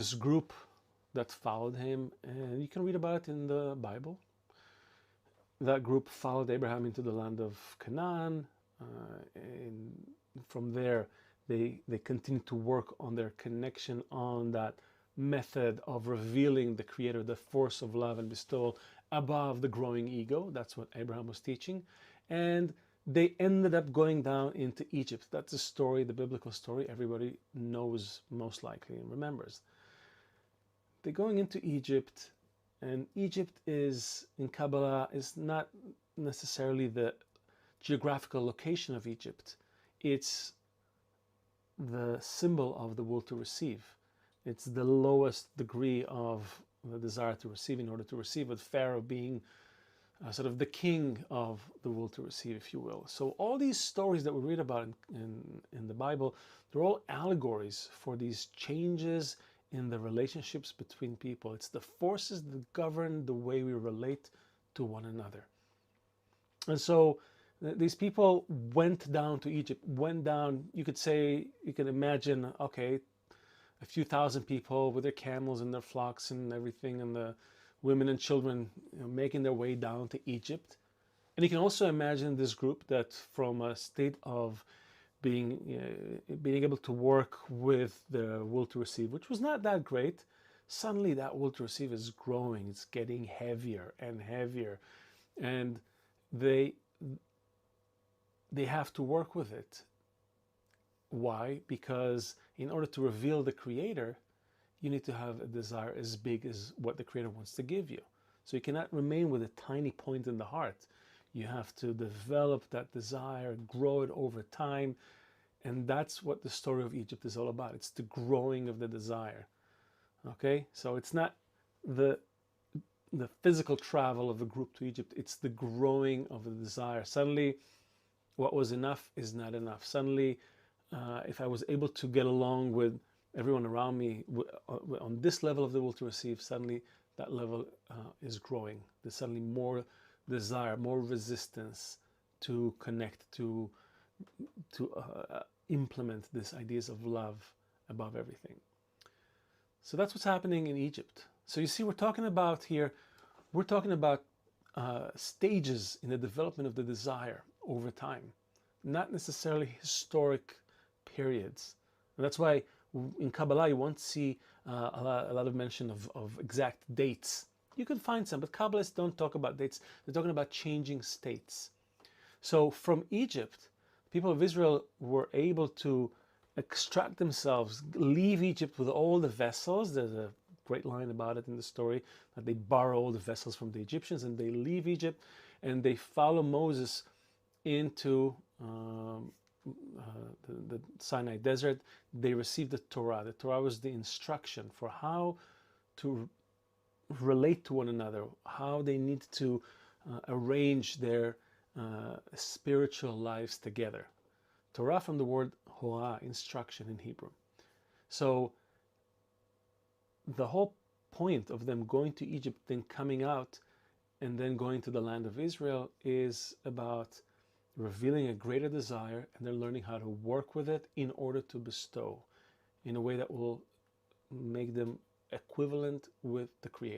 this group that followed him, and you can read about it in the Bible. That group followed Abraham into the land of Canaan, and from there they continued to work on their connection, on that method of revealing the Creator, the force of love and bestowal above the growing ego. That's what Abraham was teaching. And they ended up going down into Egypt. That's a story, the biblical story everybody knows most likely and remembers. They're going into Egypt, and Egypt is, in Kabbalah, is not necessarily the geographical location of Egypt. It's the symbol of the will to receive. It's the lowest degree of the desire to receive in order to receive, with Pharaoh being sort of the king of the will to receive, if you will. So all these stories that we read about in the Bible, they're all allegories for these changes in the relationships between people. It's the forces that govern the way we relate to one another. And so these people went down to Egypt, went down, you could say, you can imagine, okay, a few thousand people with their camels and their flocks and everything, and the women and children, making their way down to Egypt. And you can also imagine this group that from a state of being able to work with the will to receive, which was not that great, suddenly that will to receive is growing. It's getting heavier and heavier, and they have to work with it. Why? Because in order to reveal the Creator, you need to have a desire as big as what the Creator wants to give you. So you cannot remain with a tiny point in the heart. You have to develop that desire, grow it over time. And that's what the story of Egypt is all about. It's the growing of the desire. Okay? So it's not the physical travel of the group to Egypt. It's the growing of the desire. Suddenly, what was enough is not enough. Suddenly, if I was able to get along with everyone around me on this level of the will to receive, suddenly that level is growing. There's suddenly more desire, more resistance to connect, to implement these ideas of love above everything. So that's what's happening in Egypt. So you see, we're talking about stages in the development of the desire over time, not necessarily historic periods. And that's why in Kabbalah you won't see a lot of mention of exact dates. You can find some, but Kabbalists don't talk about dates. They're talking about changing states. So from Egypt, people of Israel were able to extract themselves, leave Egypt with all the vessels. There's a great line about it in the story, that they borrow all the vessels from the Egyptians, and they leave Egypt and they follow Moses into the Sinai desert. They received the Torah. The Torah was the instruction for how to relate to one another, how they need to arrange their spiritual lives together. Torah from the word Horah, instruction in Hebrew. So the whole point of them going to Egypt, then coming out, and then going to the land of Israel is about revealing a greater desire, and they're learning how to work with it in order to bestow in a way that will make them equivalent with the Creator.